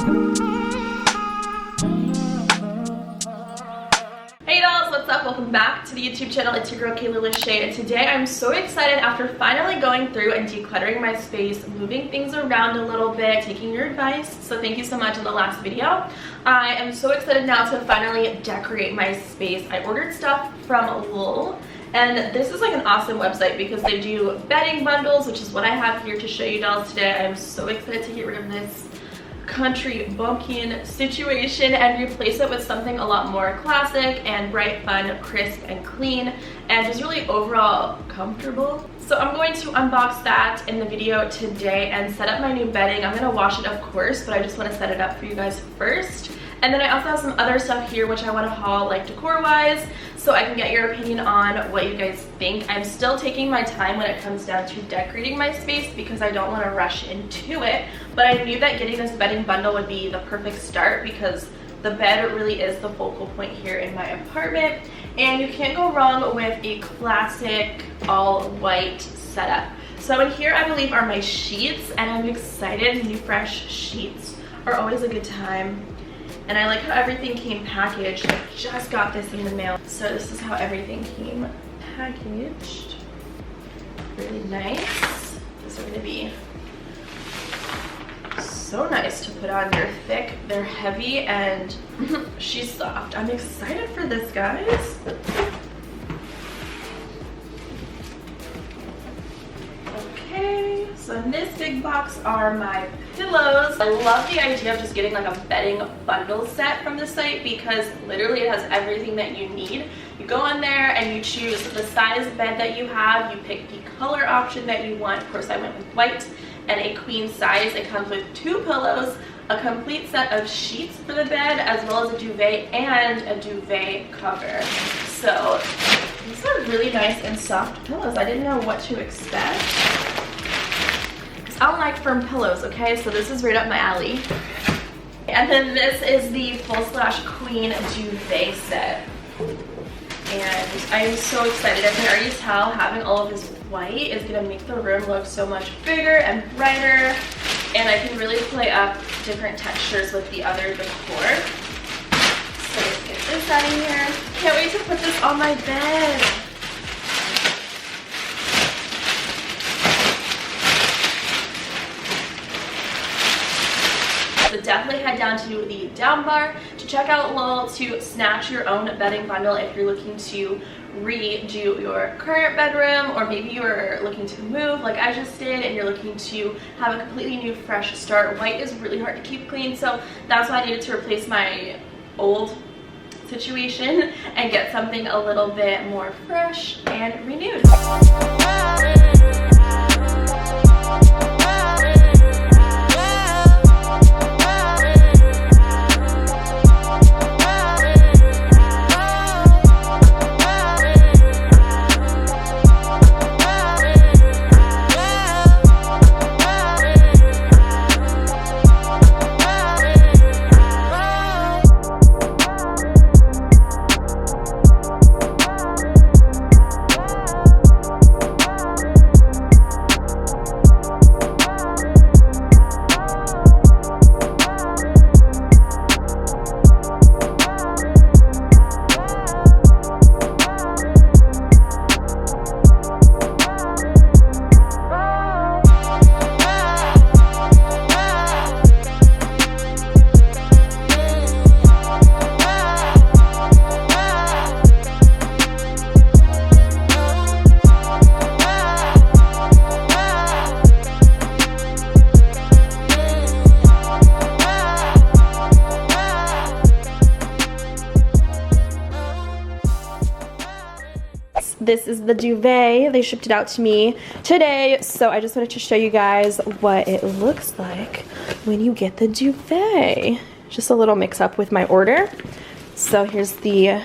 Hey dolls, what's up? Welcome back to the YouTube channel. It's your girl Kayla Lashae, and today I'm so excited after finally going through and decluttering my space, moving things around a little bit, taking your advice. So thank you so much in the last video. I am so excited now to finally decorate my space. I ordered stuff from Lul, and this is like an awesome website because they do bedding bundles, which is what I have here to show you dolls today. I'm so excited to get rid of this country bumpkin situation and replace it with something a lot more classic and bright, fun, crisp, and clean, and just really overall comfortable. So I'm going to unbox that in the video today and set up my new bedding. I'm gonna wash it, of course, but I just want to set it up for you guys first. And then I also have some other stuff here which I want to haul, like decor wise, so I can get your opinion on what you guys think. I'm still taking my time when it comes down to decorating my space because I don't want to rush into it, but I knew that getting this bedding bundle would be the perfect start because the bed really is the focal point here in my apartment, and you can't go wrong with a classic all white setup. So in here I believe are my sheets, and I'm excited. New fresh sheets are always a good time. And I like how everything came packaged. I just got this in the mail. So this is how everything came packaged. Really nice. These are gonna be so nice to put on. They're thick, they're heavy, and she's soft. I'm excited for this, guys. Okay, so in this big box are my pillows. I love the idea of just getting like a bedding bundle set from the site because literally it has everything that you need. You go in there and you choose the size bed that you have, you pick the color option that you want. Of course I went with white and a queen size. It comes with 2 pillows, a complete set of sheets for the bed, as well as a duvet and a duvet cover. So these are really nice and soft pillows. I didn't know what to expect. I don't like firm pillows, okay? So this is right up my alley. And then this is the full/queen duvet set. And I am so excited. I can already tell having all of this white is gonna make the room look so much bigger and brighter. And I can really play up different textures with the other decor. So let's get this out of here. Can't wait to put this on my bed. So definitely head down to the down bar to check out Lul to snatch your own bedding bundle if you're looking to redo your current bedroom, or maybe you're looking to move like I just did and you're looking to have a completely new fresh start. White is really hard to keep clean, so that's why I needed to replace my old situation and get something a little bit more fresh and renewed. This is the duvet. They shipped it out to me today, so I just wanted to show you guys what it looks like when you get the duvet. Just a little mix up with my order. So here's the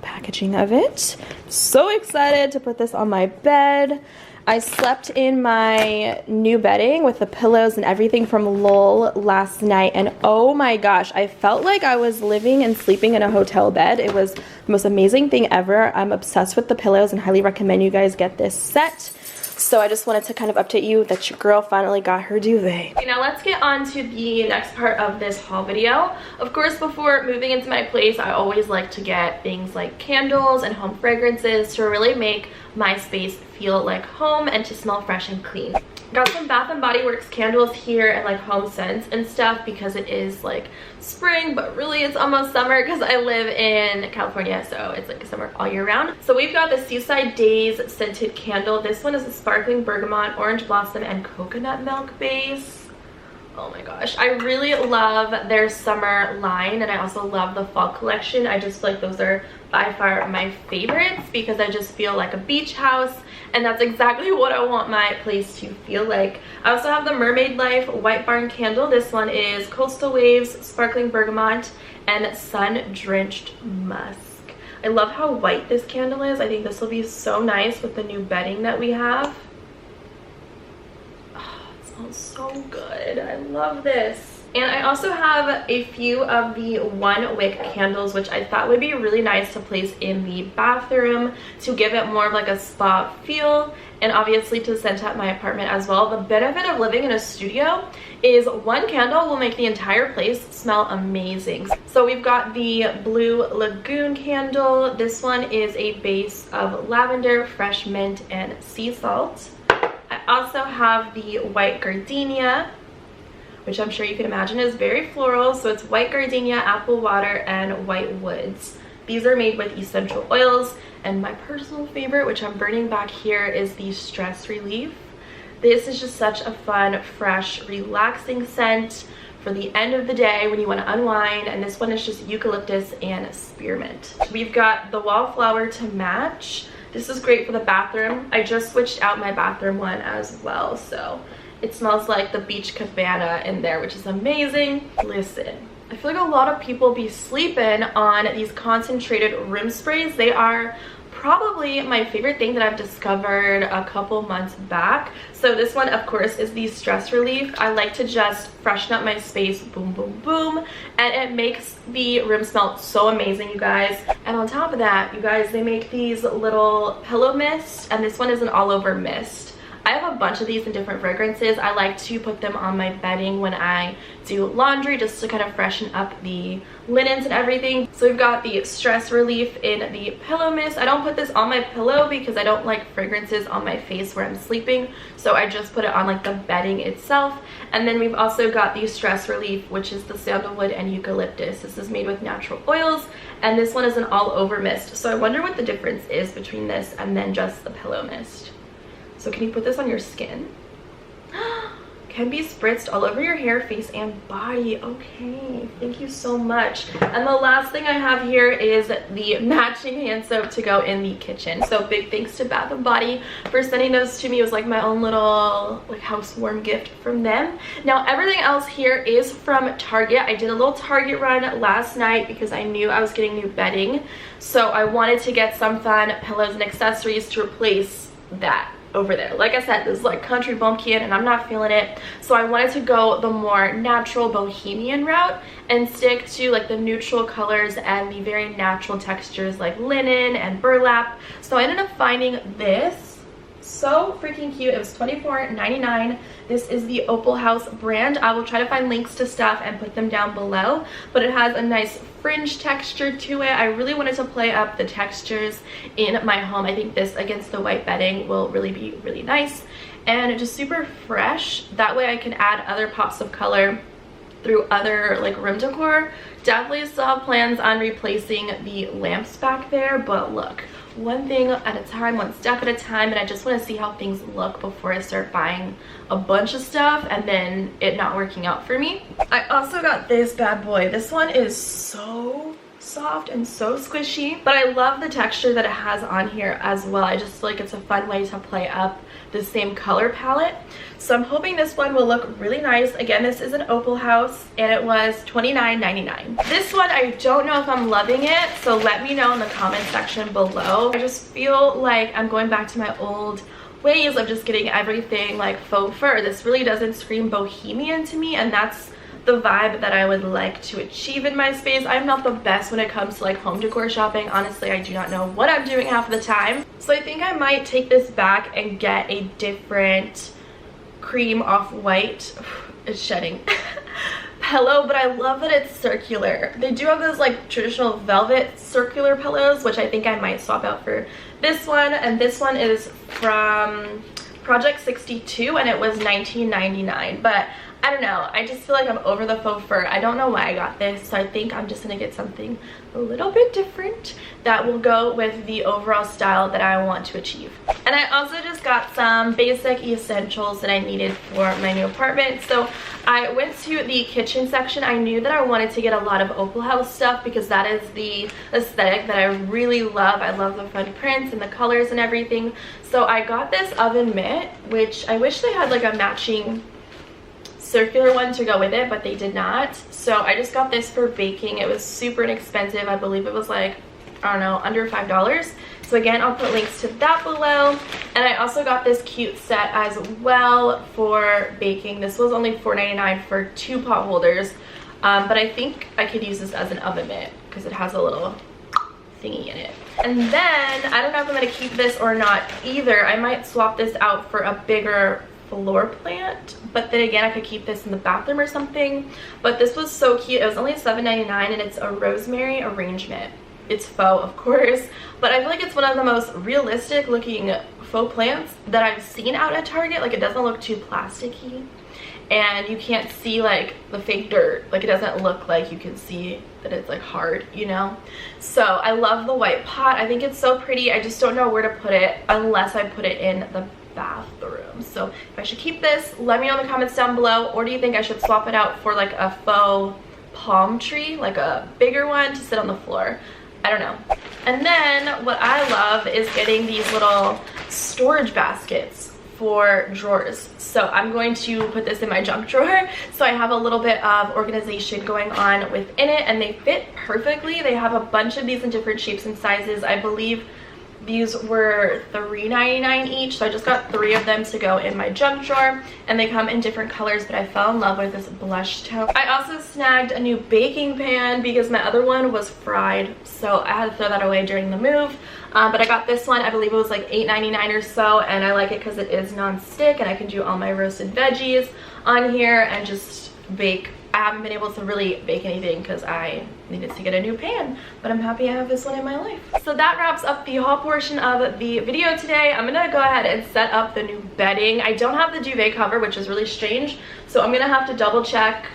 packaging of it. So excited to put this on my bed. I slept in my new bedding with the pillows and everything from Lul last night, and oh my gosh, I felt like I was living and sleeping in a hotel bed. It was the most amazing thing ever. I'm obsessed with the pillows and highly recommend you guys get this set. So I just wanted to kind of update you that your girl finally got her duvet. Okay, now let's get on to the next part of this haul video. Of course, before moving into my place, I always like to get things like candles and home fragrances to really make my space feel like home and to smell fresh and clean. Got some Bath & Body Works candles here and like home scents and stuff because it is like spring, but really it's almost summer because I live in California, so it's like summer all year round. So we've got the Seaside Days scented candle. This one is a sparkling bergamot, orange blossom, and coconut milk base. Oh my gosh, I really love their summer line, and I also love the fall collection. I just feel like those are by far my favorites because I just feel like a beach house, and that's exactly what I want my place to feel like. I also have the Mermaid Life White Barn candle. This one is Coastal Waves, Sparkling Bergamot, and Sun Drenched Musk. I love how white this candle is. I think this will be so nice with the new bedding that we have. Smells so good. I love this. And I also have a few of the One Wick candles, which I thought would be really nice to place in the bathroom to give it more of like a spa feel, and obviously to scent up my apartment as well. The benefit of living in a studio is one candle will make the entire place smell amazing. So we've got the Blue Lagoon candle. This one is a base of lavender, fresh mint, and sea salt. I also have the White Gardenia, which I'm sure you can imagine is very floral. So it's white gardenia, apple water, and white woods. These are made with essential oils, and my personal favorite, which I'm burning back here, is the Stress Relief. This is just such a fun, fresh, relaxing scent for the end of the day when you want to unwind, and this one is just eucalyptus and spearmint. We've got the Wallflower to match. This is great for the bathroom. I just switched out my bathroom one as well, so it smells like the beach cabana in there, which is amazing. Listen, I feel like a lot of people be sleeping on these concentrated room sprays. They are probably my favorite thing that I've discovered a couple months back. So this one, of course, is the Stress Relief. I like to just freshen up my space, boom, boom, boom, and it makes the room smell so amazing, you guys. And on top of that, you guys, they make these little pillow mists, and this one is an all-over mist. I have a bunch of these in different fragrances. I like to put them on my bedding when I do laundry, just to kind of freshen up the linens and everything. So we've got the Stress Relief in the pillow mist. I don't put this on my pillow because I don't like fragrances on my face where I'm sleeping, so I just put it on like the bedding itself. And then we've also got the Stress Relief, which is the sandalwood and eucalyptus. This is made with natural oils, and this one is an all-over mist. So I wonder what the difference is between this and then just the pillow mist. So can you put this on your skin? Can be spritzed all over your hair, face, and body. Okay, thank you so much. And the last thing I have here is the matching hand soap to go in the kitchen. So big thanks to Bath & Body for sending those to me. It was like my own little like housewarm gift from them. Now everything else here is from Target. I did a little Target run last night because I knew I was getting new bedding. So I wanted to get some fun pillows and accessories to replace that over there. Like I said, this is like country bumpkin and I'm not feeling it, so I wanted to go the more natural bohemian route and stick to like the neutral colors and the very natural textures like linen and burlap. So I ended up finding this. So freaking cute. It was $24.99. This is the Opal House brand. I will try to find links to stuff and put them down below, but it has a nice fringe texture to it. I really wanted to play up the textures in my home. I think this against the white bedding will really be really nice and just super fresh. That way I can add other pops of color through other like room decor. Definitely still have plans on replacing the lamps back there, but look, one thing at a time, one step at a time, and I just want to see how things look before I start buying a bunch of stuff and then it not working out for me. I also got this bad boy. This one is so soft and so squishy, but I love the texture that it has on here as well. I just feel like it's a fun way to play up the same color palette. So I'm hoping this one will look really nice. Again, this is an Opal House and it was $29.99. This one, I don't know if I'm loving it, so let me know in the comment section below. I just feel like I'm going back to my old ways of just getting everything like faux fur. This really doesn't scream bohemian to me, and that's the vibe that I would like to achieve in my space. I'm not the best when it comes to like home decor shopping. Honestly, I do not know what I'm doing half the time. So I think I might take this back and get a different cream off-white, it's shedding, pillow, but I love that it's circular. They do have those like traditional velvet circular pillows, which I think I might swap out for this one. And this one is from Project 62 and it was $19.99, but I don't know, I just feel like I'm over the faux fur. I don't know why I got this, so I think I'm just gonna get something a little bit different that will go with the overall style that I want to achieve. And I also just got some basic essentials that I needed for my new apartment. So I went to the kitchen section. I knew that I wanted to get a lot of Opal House stuff because that is the aesthetic that I really love. I love the fun prints and the colors and everything. So I got this oven mitt, which I wish they had like a matching circular one to go with it, but they did not. So I just got this for baking. It was super inexpensive. I believe it was like, I don't know, under $5. So again, I'll put links to that below. And I also got this cute set as well for baking. This was only $4.99 for 2 pot holders, but I think I could use this as an oven mitt because it has a little thingy in it. And then I don't know if I'm going to keep this or not either. I might swap this out for a bigger floor plant, but then again I could keep this in the bathroom or something. But this was so cute. It was only $7.99 and it's a rosemary arrangement. It's faux, of course, but I feel like it's one of the most realistic looking faux plants that I've seen out at Target. Like, it doesn't look too plasticky and you can't see like the fake dirt. Like, it doesn't look like you can see that it's like hard, you know. So I love the white pot. I think it's so pretty. I just don't know where to put it unless I put it in the bathroom. So if I should keep this, let me know in the comments down below, or do you think I should swap it out for like a faux palm tree, like a bigger one to sit on the floor? I don't know. And then what I love is getting these little storage baskets for drawers. So I'm going to put this in my junk drawer so I have a little bit of organization going on within it, and they fit perfectly. They have a bunch of these in different shapes and sizes. I believe these were $3.99 each, so I just got 3 of them to go in my junk drawer, and they come in different colors, but I fell in love with this blush tone. I also snagged a new baking pan because my other one was fried, so I had to throw that away during the move. But I got this one, I believe it was like $8.99 or so, and I like it because it is non-stick and I can do all my roasted veggies on here and just bake. I haven't been able to really bake anything because I needed to get a new pan, but I'm happy I have this one in my life. So that wraps up the haul portion of the video today. I'm gonna go ahead and set up the new bedding. I don't have the duvet cover, which is really strange, so I'm gonna have to double check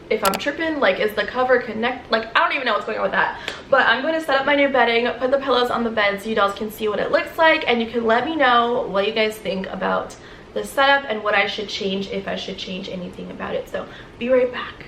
if I'm tripping. Like, is the cover connect? Like, I don't even know what's going on with that. But I'm going to set up my new bedding, put the pillows on the bed so you guys can see what it looks like, and you can let me know what you guys think about the setup and what I should change, if I should change anything about it. So be right back.